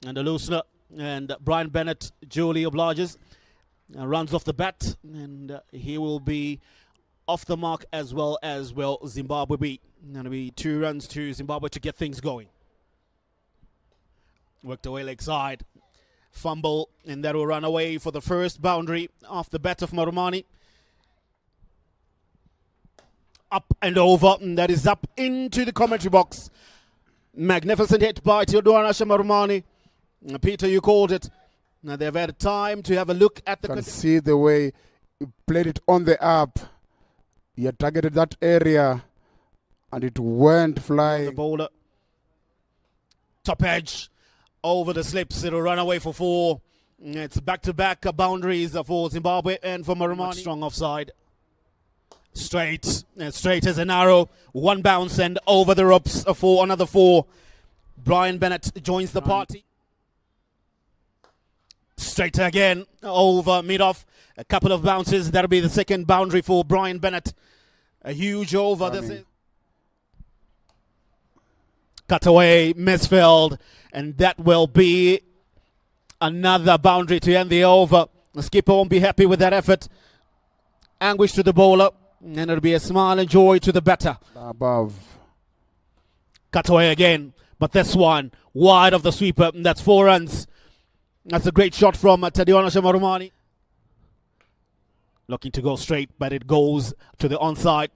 And a loosener. And Brian Bennett duly obliges. Runs off the bat. And he will be off the mark as well Zimbabwe B. Going to be 2 runs to Zimbabwe to get things going. Worked away leg side. Fumble, and that will run away for the first boundary off the bat of Marumani. Up and over, and that is up into the commentary box. Magnificent hit by Theodoranasha Marumani. Peter, you called it. Now they've had time to have a look at the... You can see the way he played it on the up. He had targeted that area, and it went flying. The bowler. Top edge. Over the slips, it'll run away for 4. It's back-to-back boundaries for Zimbabwe and for Marumani. Strong offside. Straight as an arrow. 1 bounce and over the ropes for another 4. Brian Bennett joins the party. Straight again, over mid-off. A couple of bounces. That'll be the second boundary for Brian Bennett. A huge over. This is cut away, misfilled, and that will be another boundary to end the over. The skipper won't be happy with that effort. Anguish to the bowler, and it'll be a smile and joy to the batter. Above. Cut away again, but this one wide of the sweeper, and that's 4 runs. That's a great shot from Theodoranasha Marumani. Looking to go straight, but it goes to the onside.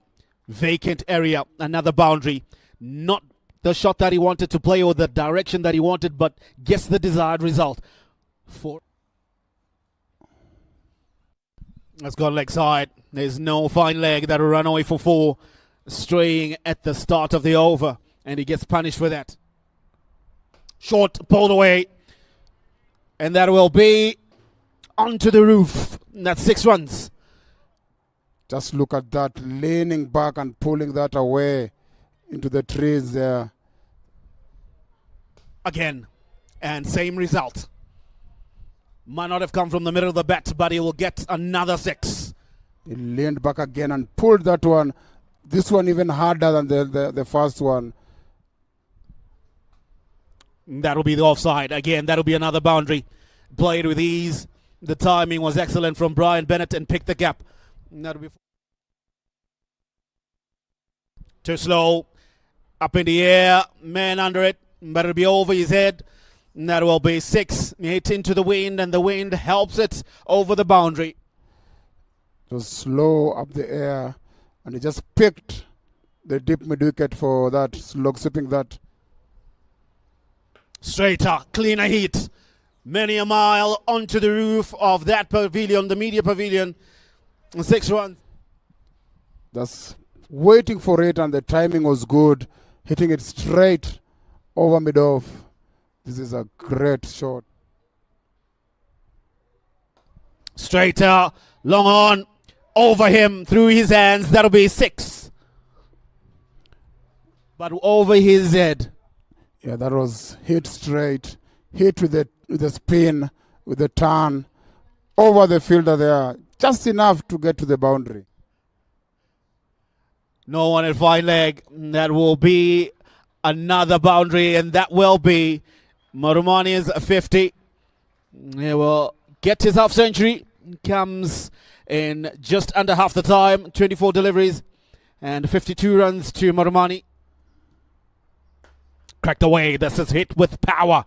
Vacant area, another boundary. Not the shot that he wanted to play or the direction that he wanted, but gets the desired result. 4. That's gone leg side. There's no fine leg that will run away for 4. Straying at the start of the over, and he gets punished for that. Short, pulled away, and that will be onto the roof. That's 6 runs. Just look at that, leaning back and pulling that away into the trees there. Again, and same result. Might not have come from the middle of the bat, but he will get another 6. He leaned back again and pulled that one. This one even harder than the first one. That'll be the offside. Again, that'll be another boundary. Played with ease. The timing was excellent from Brian Bennett and picked the gap. That'll be too slow. Up in the air. Man under it. But it'll be over his head. And that will be 6. Hit into the wind, and the wind helps it over the boundary. It was slow up the air, and he just picked the deep mid wicket for that, slog sipping that. Straighter, cleaner hit. Many a mile onto the roof of that pavilion, the media pavilion. 6 runs. That's waiting for it, and the timing was good. Hitting it straight over mid-off. This is a great shot. Straighter, long on, over him, through his hands. That'll be 6. But over his head. Yeah, that was hit straight. Hit with the spin, with the turn. Over the fielder there. Just enough to get to the boundary. No one at fine leg. That will be another boundary, and that will be Marumani's 50. He will get his half century. Comes in just under half the time. 24 deliveries and 52 runs to Marumani. Cracked away. This is hit with power.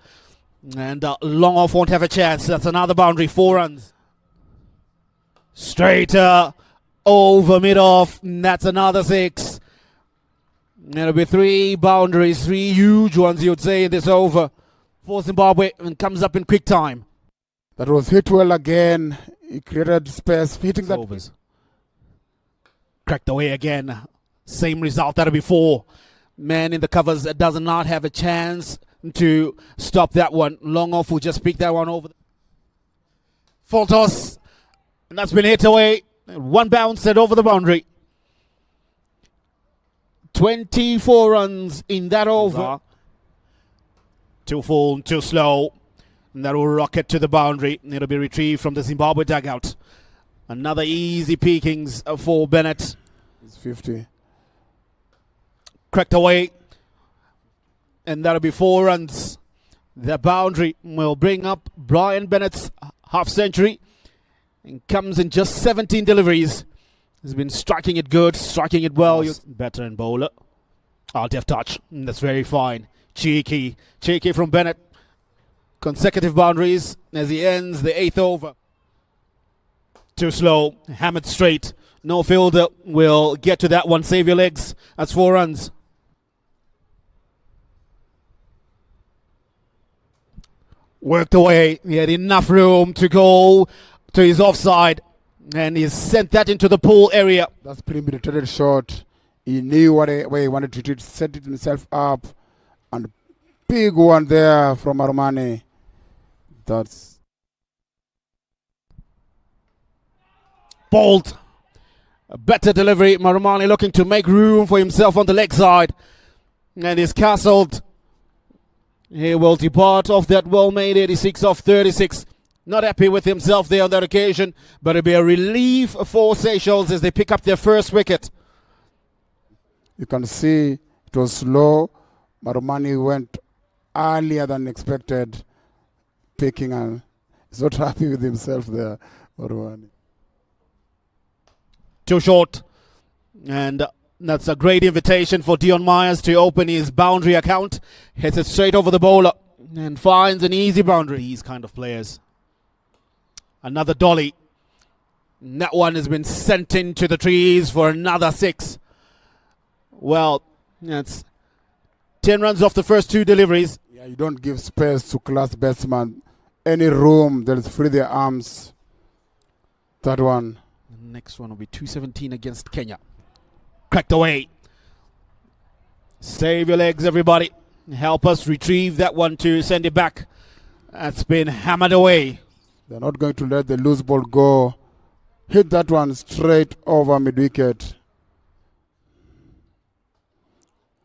And long off won't have a chance. That's another boundary. 4 runs. Straighter. Over mid-off. That's another 6. It'll be 3 boundaries. 3 huge ones, you would say, in this over for Zimbabwe, and comes up in quick time. That was hit well again. He created space, hitting that. Overs. Cracked away again. Same result. That'll be 4. Man in the covers does not have a chance to stop that one. Long off will just pick that one over. Full toss. And that's been hit away. 1 bounce and over the boundary. 24 runs in that over. Too full, too slow. And that will rocket to the boundary. It'll be retrieved from the Zimbabwe dugout. Another easy pickings for Bennett. It's 50. Cracked away. And that'll be 4 runs. The boundary will bring up Brian Bennett's half century and comes in just 17 deliveries. He's been striking it good, striking it well. Better in bowler. Deft touch. That's very fine. Cheeky from Bennett. Consecutive boundaries as he ends the 8th over. Too slow. Hammered straight. No fielder will get to that one. Save your legs. That's 4 runs. Worked away. He had enough room to go to his offside. And he sent that into the pool area. That's premeditated shot. He knew where he wanted to do, set it himself up. And big one there from Marumani. That's bold. A better delivery. Marumani looking to make room for himself on the leg side. And he's castled. He will depart off that well-made 86 off 36. Not happy with himself there on that occasion, but it'll be a relief for Seychelles as they pick up their first wicket. You can see it was slow. Marumani went earlier than expected, picking, and he's not happy with himself there, Marumani. Too short. And that's a great invitation for Dion Myers to open his boundary account. Hits it straight over the bowler and finds an easy boundary. These kind of players. Another dolly. And that one has been sent into the trees for another 6. Well, that's 10 runs off the first 2 deliveries. Yeah, you don't give space to class batsman. Any room, they'll free their arms. That one. The next one will be 217 against Kenya. Cracked away. Save your legs, everybody. Help us retrieve that one to send it back. That's been hammered away. They're not going to let the loose ball go. Hit that one straight over mid-wicket.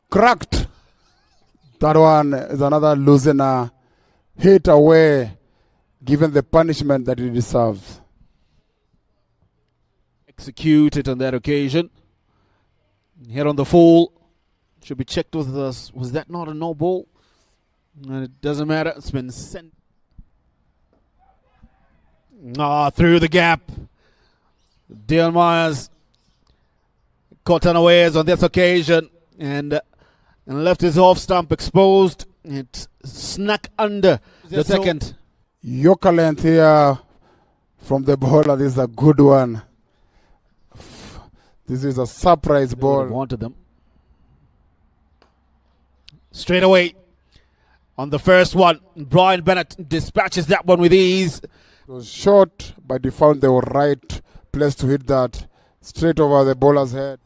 Cracked. That one is another loosener. Hit away, given the punishment that he deserves. Executed on that occasion. Here on the full. Should be checked with us. Was that not a no ball? It doesn't matter. It's been sent. Through the gap. Dion Myers caught unawares on this occasion and left his off stump exposed. It snuck under the second. Yorker length here from the bowler. This is a good one. This is a surprise ball. Wanted them. Straight away on the first one. Brian Bennett dispatches that one with ease. It was short, but he found the right place to hit that. Straight over the bowler's head.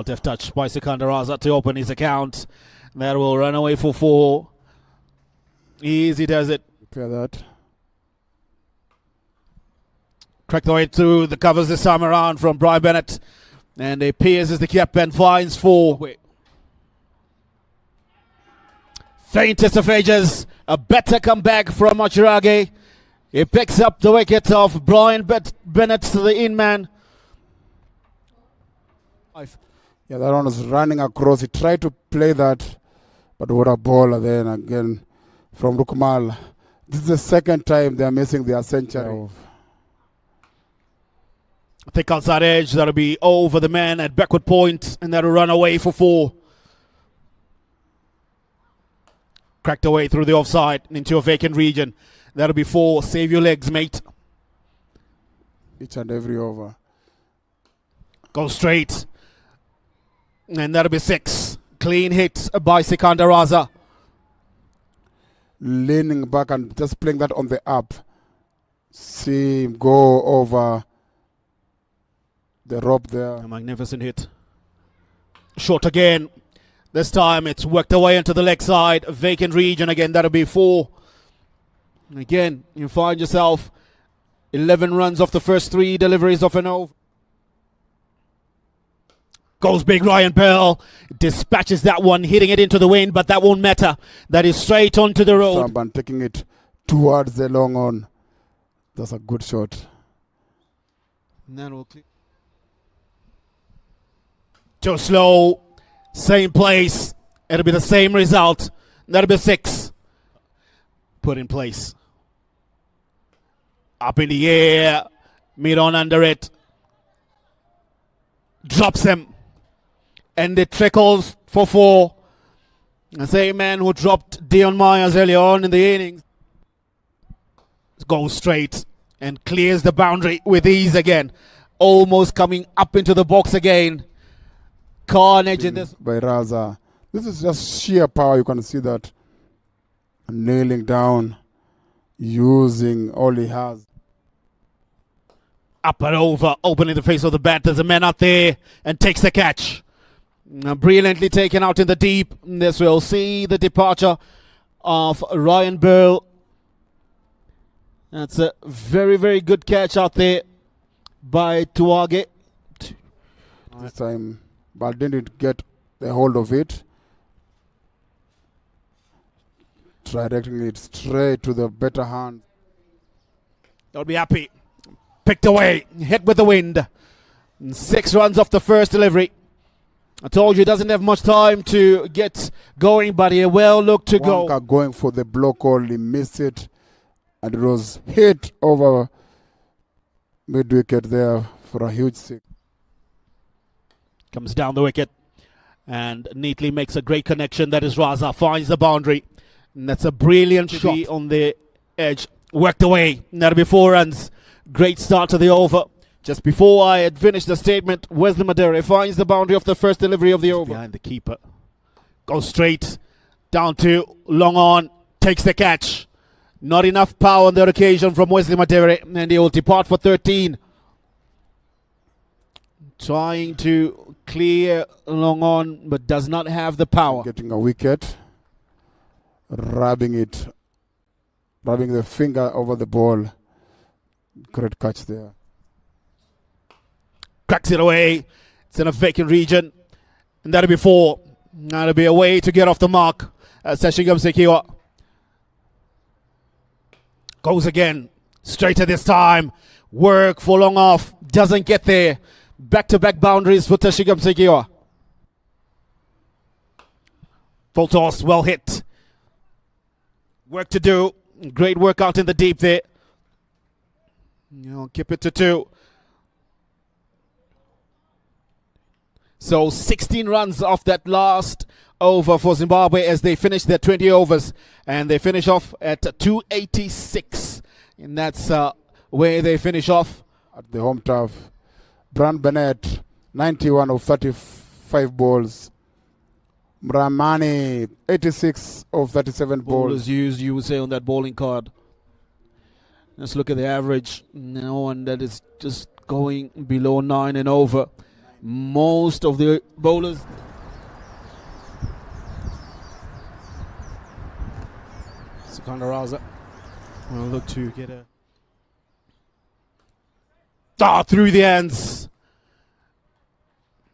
Deft touch by Sikandar Raza to open his account. That will run away for 4. Easy does it. Repair that. Cracked the way through the covers this time around from Brian Bennett. And he pierces the cap and finds 4. Faintest of ages. A better comeback from Machirage. He picks up the wicket of Brian Bennett to the in-man. Yeah, that one was running across. He tried to play that, but what a ball then again from Rukmal. This is the second time they are missing their century. Thick outside edge. That'll be over the man at backward point, and that'll run away for 4. Cracked away through the offside into a vacant region. That'll be 4. Save your legs, mate. Each and every over. Go straight. And that'll be 6. Clean hit by Sikandar Raza. Leaning back and just playing that on the up. See him go over the rope there. A magnificent hit. Short again. This time it's worked away into the leg side. Vacant region again. That'll be 4. Again, you find yourself 11 runs off the first 3 deliveries of an over. Goes big Ryan Pearl. Dispatches that one, hitting it into the wind, but that won't matter. That is straight onto the road. Someone taking it towards the long on. That's a good shot. And then we'll too slow. Same place. It'll be the same result. That'll be 6. Put in place. Up in the air. Mid on under it. Drops him. And it trickles for 4. The same man who dropped Dion Myers earlier on in the innings. Goes straight and clears the boundary with ease again. Almost coming up into the box again. Carnage in this. By Raza. This is just sheer power. You can see that. Nailing down. Using all he has. Up and over. Opening the face of the bat. There's a man out there and takes the catch. Brilliantly taken out in the deep. This will see the departure of Ryan Burl. That's a very, very good catch out there by Tuage. This time, but didn't get the hold of it. Directing it straight to the better hand. They'll be happy. Picked away. Hit with the wind. 6 runs off the first delivery. I told you he doesn't have much time to get going, but he well looked to go. Going for the block call, he missed it. And it was hit over mid-wicket there for a huge 6. Comes down the wicket and neatly makes a great connection. That is Raza. Finds the boundary. And that's a brilliant shot on the edge. Worked away. That'll be 4 runs. Great start to the over. Just before I had finished the statement, Wesley Madere finds the boundary of the first delivery of the over. Behind the keeper. Goes straight down to long on. Takes the catch. Not enough power on that occasion from Wesley Madere, and he will depart for 13. Trying to clear long on, but does not have the power. Getting a wicket. Rubbing the finger over the ball. Great catch there. Cracks it away. It's in a vacant region. And that'll be 4. That'll be a way to get off the mark. Seshigam Sekiwa. Goes again. Straighter this time. Work for long off. Doesn't get there. Back-to-back boundaries for Tashigam Sekiwa. Full toss. Well hit. Work to do. Great work out in the deep there. Keep it to 2. So 16 runs off that last over for Zimbabwe as they finish their 20 overs. And they finish off at 286. And that's where they finish off. At the home turf. Bennett, 91 of 35 balls. Marumani, 86 of 37 balls. Bowlers used, you would say, on that bowling card. Let's look at the average. No one that is just going below 9 and over. Most of the bowlers. Sikandar Raza will look to get a through the hands.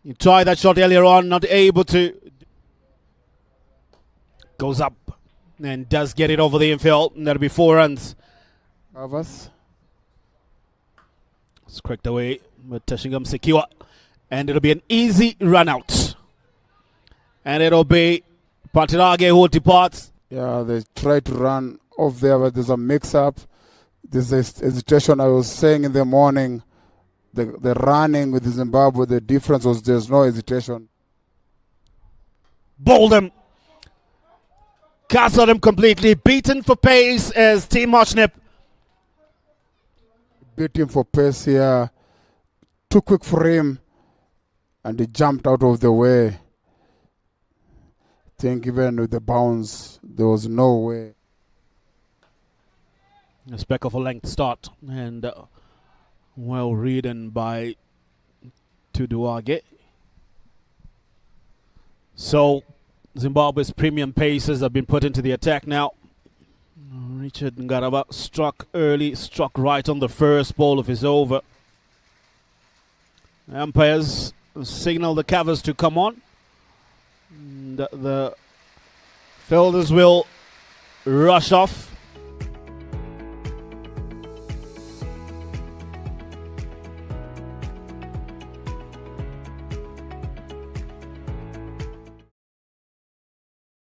You tried that shot earlier on, not able to. Goes up and does get it over the infield, and that'll be 4 runs. Avas. It's cracked away with Tashigam Sekiwa. And it'll be an easy run out. And it'll be Patirage who departs. Yeah, they try to run off there, but there's a mix-up. There's hesitation. I was saying in the morning, the running with Zimbabwe, the difference was there's no hesitation. Bowled him. Castled him completely. Beaten for pace as Team Marchnip. Beat him for pace here. Too quick for him. And he jumped out of the way. I think even with the bounce, there was no way. A speck of a length start. And well ridden by Tuduage. So Zimbabwe's premium paces have been put into the attack now. Richard Ngaraba struck early, struck right on the first ball of his over. Umpires signal the covers to come on. And the fielders will rush off.